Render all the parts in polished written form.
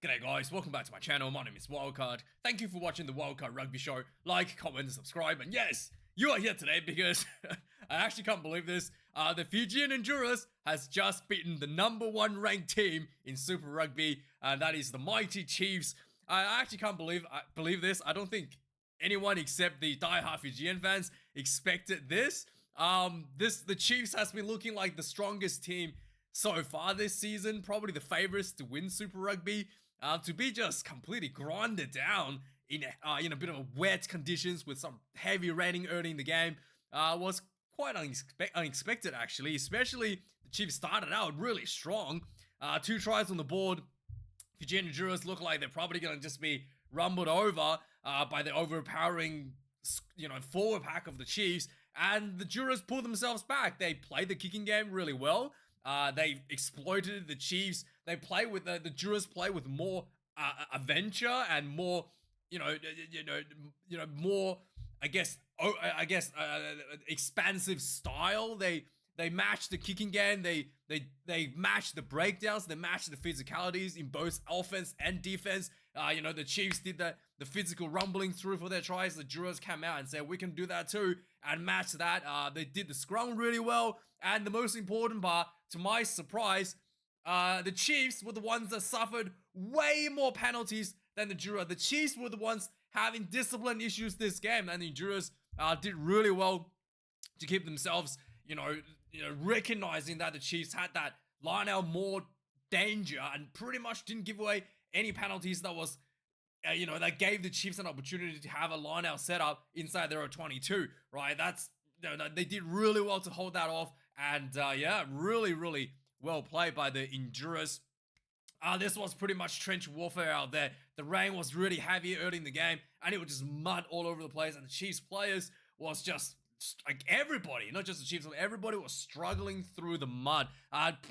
G'day guys, welcome back to my channel. My name is Wildkard. Thank you for watching the Wildkard Rugby Show. Like, comment, and subscribe. And yes, you are here today because I actually can't believe this. The Fijian Drua has just beaten the #1 ranked team in Super Rugby, and that is the mighty Chiefs. I actually can't believe this. I don't think anyone except the die-hard Fijian fans expected this. The Chiefs has been looking like the strongest team so far this season, probably the favorites to win Super Rugby. To be just completely grinded down in a bit of wet conditions with some heavy raining early in the game was quite unexpected actually. Especially the Chiefs started out really strong. 2 tries on the board. Fijian Drua look like they're probably going to just be rumbled over by the overpowering, forward pack of the Chiefs. And the Druas pulled themselves back. They played the kicking game really well. They exploited the Chiefs. They play with the Druas play with more adventure and more, more, expansive style. They match the kicking game. They match the breakdowns. They match the physicalities in both offense and defense. The Chiefs did the physical rumbling through for their tries. The Druas came out and said, we can do that too, and match that. They did the scrum really well. And the most important part, to my surprise, the Chiefs were the ones that suffered way more penalties than the Drua. The Chiefs were the ones having discipline issues this game, and the Druas did really well to keep themselves, recognizing that the Chiefs had that line out more danger and pretty much didn't give away any penalties. That was, that gave the Chiefs an opportunity to have a line out set up inside their 22, right? They did really well to hold that off, and really, really well played by the Druas. This was pretty much trench warfare out there. The rain was really heavy early in the game, and it was just mud all over the place, and the Chiefs players was just like everybody, not just the Chiefs, but everybody was struggling through the mud.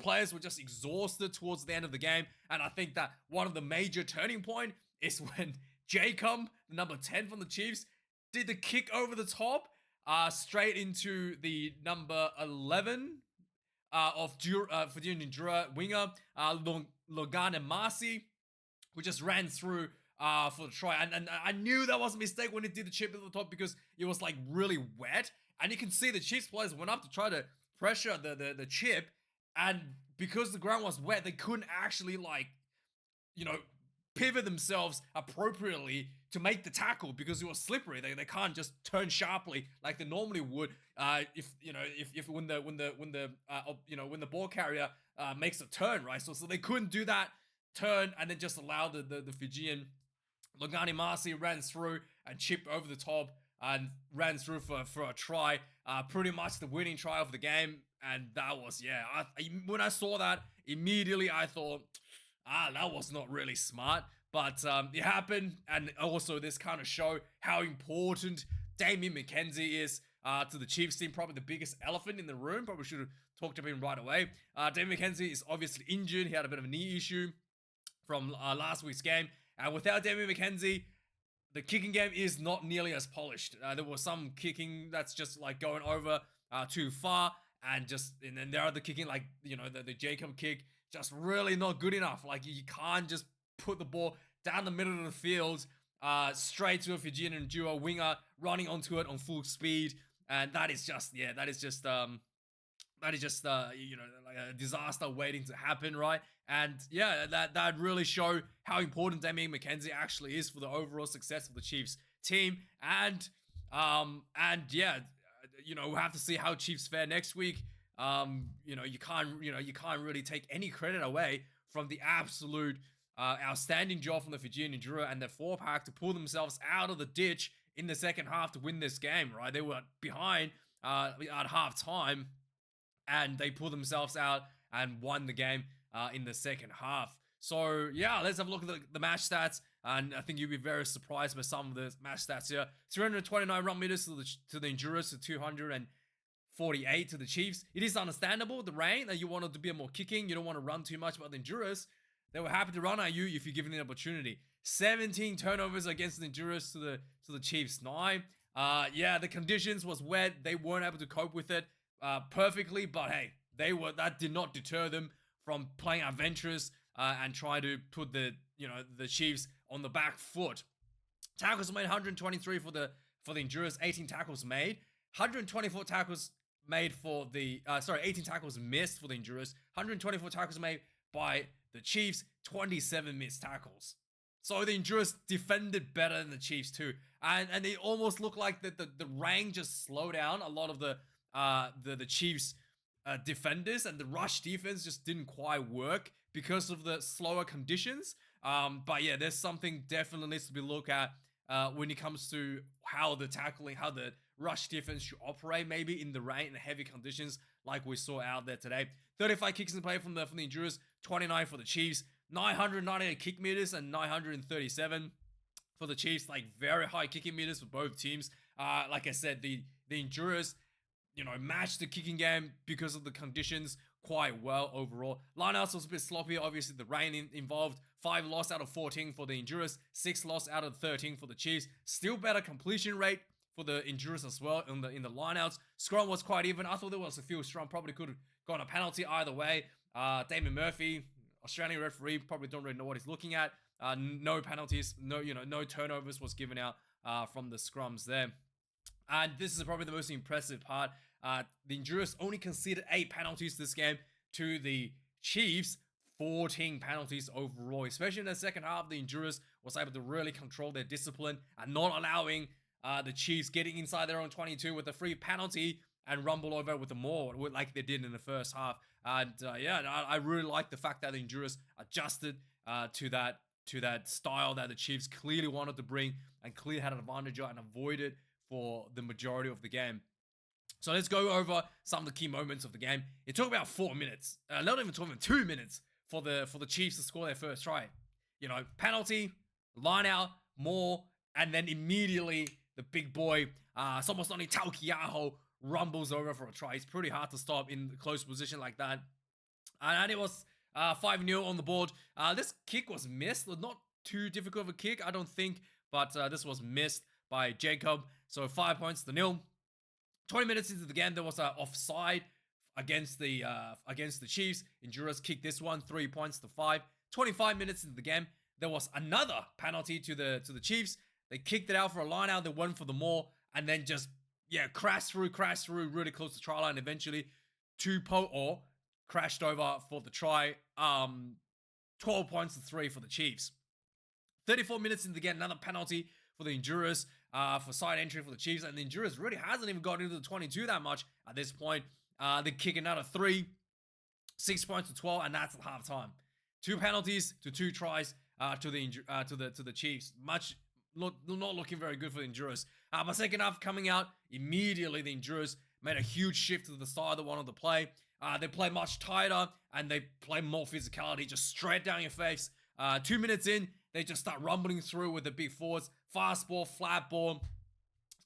Players were just exhausted towards the end of the game, and I think that one of the major turning point is when Jacob, the number 10 from the Chiefs, did the kick over the top, straight into the number 11 of Fijian Drua winger, Logan Marcy, who just ran through for the try. And I knew that was a mistake when he did the chip at the top because it was like really wet. And you can see the Chiefs players went up to try to pressure the chip. And because the ground was wet, they couldn't actually pivot themselves appropriately to make the tackle because it was slippery. They can't just turn sharply like they normally would if when the ball carrier makes a turn, right? So they couldn't do that turn and then just allow the Fijian Logani Marcy ran through and chipped over the top and ran through for a try, pretty much the winning try of the game. And that was, when I saw that, immediately I thought, that was not really smart, but it happened. And also this kind of show how important Damian McKenzie is to the Chiefs team. Probably the biggest elephant in the room. Probably should have talked to him right away. Damian McKenzie is obviously injured. He had a bit of a knee issue from last week's game. And without Damian McKenzie, the kicking game is not nearly as polished. There was some kicking that's just like going over too far, and then there are the kicking like the Jacob kick, just really not good enough. Like you can't just put the ball down the middle of the field straight to a Fijian Drua winger running onto it on full speed, and that is just like a disaster waiting to happen, right? And that really show how important Damian McKenzie actually is for the overall success of the Chiefs team. And we'll have to see how Chiefs fare next week. You can't really take any credit away from the absolute outstanding job from the Fijian Drua and their 4-pack to pull themselves out of the ditch in the second half to win this game, right? They were behind at half time, and they pulled themselves out and won the game in the second half. So let's have a look at the match stats, and I think you'll be very surprised by some of the match stats here. 329 run meters to the Druas, to 248 to the Chiefs. It is understandable, the rain, that you wanted to be more kicking. You don't want to run too much, but the Druas, they were happy to run at you if you're given the opportunity. 17 turnovers against the Druas to the Chiefs 9. The conditions was wet. They weren't able to cope with it perfectly, but hey, that did not deter them from playing adventurous and try to put the Chiefs on the back foot. Tackles made 123 for the Endurance, 18 tackles made, 124 tackles made for the 18 tackles missed for the Endurance, 124 tackles made by the Chiefs, 27 missed tackles. So the Endurance defended better than the Chiefs too, and it almost looked like the range just slowed down a lot of the Chiefs defenders, and the rush defense just didn't quite work because of the slower conditions. But yeah, there's something definitely needs to be looked at when it comes to how the rush defense should operate, maybe in the rain and heavy conditions like we saw out there today. 35 kicks in play from the Endurance, 29 for the Chiefs, 998 kick meters and 937 for the Chiefs. Like, very high kicking meters for both teams. Like I said, the Endurance, matched the kicking game because of the conditions quite well overall. Lineouts was a bit sloppy. Obviously, the rain involved. 5 loss out of 14 for the Endurance, 6 loss out of 13 for the Chiefs. Still better completion rate for the Endurance as well in the lineouts. Scrum was quite even. I thought there was a few scrum probably could have got a penalty either way. Damien Murphy, Australian referee, probably don't really know what he's looking at. No penalties, no turnovers was given out from the scrums there. And this is probably the most impressive part. The Endurance only conceded 8 penalties this game to the Chiefs, 14 penalties overall. Especially in the second half, the Endurance was able to really control their discipline and not allowing the Chiefs getting inside their own 22 with a free penalty and rumble over with the more like they did in the first half. And I really like the fact that the Endurance adjusted to that style that the Chiefs clearly wanted to bring and clearly had an advantage and avoided for the majority of the game. So let's go over some of the key moments of the game. It took about 4 minutes, not even 2 minutes for the Chiefs to score their first try. Penalty, line out, more, and then immediately the big boy, Somosoni Taukiaho, rumbles over for a try. It's pretty hard to stop in the close position like that. And it was 5-0 on the board. This kick was missed. Not too difficult of a kick, I don't think, but this was missed by Jacob. So 5 points to 0. 20 minutes into the game, there was an offside against the Chiefs. Endurance kicked this one, 3 points to 5. 25 minutes into the game, there was another penalty to the Chiefs. They kicked it out for a line out. They went for the more, and then just crashed through really close to try line. Eventually, Tupo'o crashed over for the try. 12 points to 3 for the Chiefs. 34 minutes into the game, another penalty for the Endurance for side entry for the Chiefs, and the Endurance really hasn't even gotten into the 22 that much at this point. They kick another 3, 6 points to 12, and that's at halftime. 2 penalties to 2 tries to the Chiefs. Not looking very good for the Endurance. But second half coming out, immediately the Endurance made a huge shift to the style they wanted to play. They play much tighter, and they play more physicality, just straight down your face. 2 minutes in, they just start rumbling through with the big forwards. Fast ball, flat ball,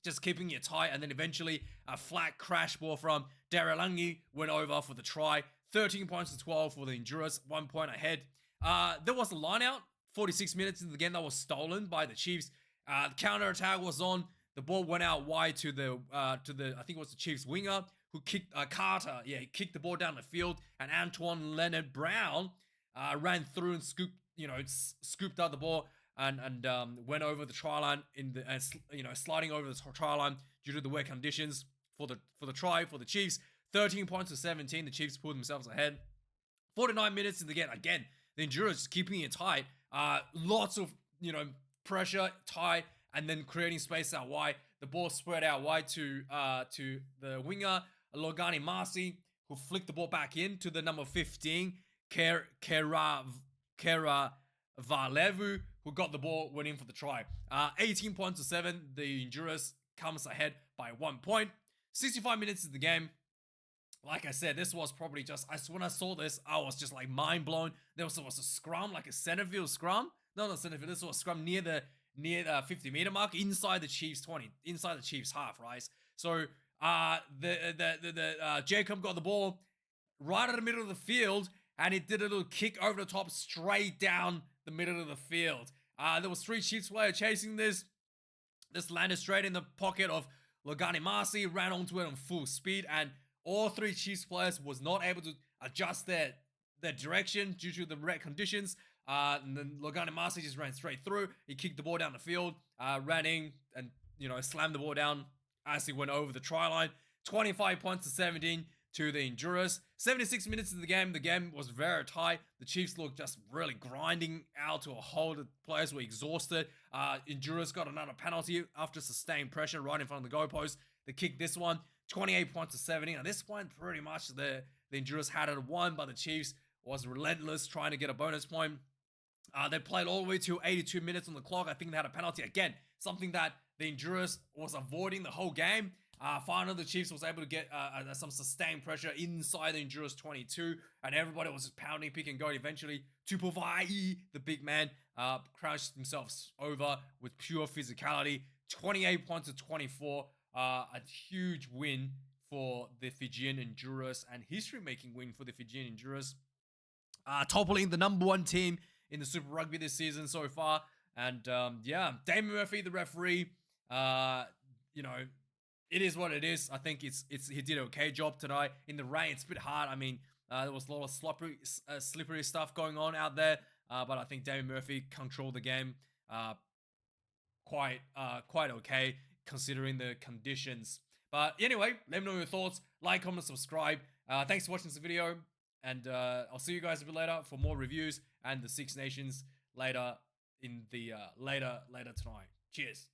just keeping it tight. And then eventually a flat crash ball from Daralangi went over for the try. 13 points to 12 for the Endurance, 1 point ahead. There was a line out, 46 minutes into the game, that was stolen by the Chiefs. The counter attack was on. The ball went out wide to the I think it was the Chiefs winger who kicked Carter. Yeah, he kicked the ball down the field, and Antoine Leonard Brown ran through and scooped out the ball and went over the try line sliding over the try line due to the wet conditions for the try for the Chiefs. 13 points to 17. The Chiefs pulled themselves ahead. 49 minutes in the game. Again, the Endurance is keeping it tight. Lots of pressure, tight, and then creating space out wide. The ball spread out wide to the winger Logani Marcy, who flicked the ball back in to the number 15 Kera Valevu, who got the ball, went in for the try. 18 points to 7. The Endurance comes ahead by 1 point. 65 minutes in the game. Like I said, this was probably just, when I saw this, I was just like mind blown. There was a scrum, like a centerfield scrum. No, not centerfield. This was a scrum near the 50-meter mark, inside the Chiefs 20, inside the Chiefs half, right? So Jacob got the ball right in the middle of the field, and he did a little kick over the top, straight down the middle of the field. There was 3 Chiefs players chasing this. This landed straight in the pocket of Logani Marcy, ran onto it on full speed, and all 3 Chiefs players was not able to adjust their their direction due to the wet conditions. And then Logani Masi just ran straight through. He kicked the ball down the field, ran in, and slammed the ball down as he went over the try line. 25 points to 17 to the Honduras. 76 minutes of the game was very tight. The Chiefs looked just really grinding out to a hold. The players were exhausted. Honduras got another penalty after sustained pressure right in front of the goalpost. They kicked this one, 28 points to 17. At this point, pretty much the Honduras had it won, but the Chiefs was relentless trying to get a bonus point. They played all the way to 82 minutes on the clock. I think they had a penalty again, something that the Honduras was avoiding the whole game. Finally, the Chiefs was able to get some sustained pressure inside the Honduras 22, and everybody was just pounding, pick and go. Eventually, Tupuvai, the big man, crashed himself over with pure physicality. 28 points to 24. A huge win for the Fijian Honduras, and history-making win for the Fijian Honduras. Toppling the #1 team in the Super Rugby this season so far. And yeah, Damon Murphy, the referee, it is what it is. I think he did an okay job tonight. In the rain, it's a bit hard. I mean, there was a lot of slippery stuff going on out there. But I think Damon Murphy controlled the game quite okay considering the conditions. But anyway, let me know your thoughts. Like, comment, subscribe. Thanks for watching this video. And I'll see you guys a bit later for more reviews and the Six Nations later in the later tonight. Cheers.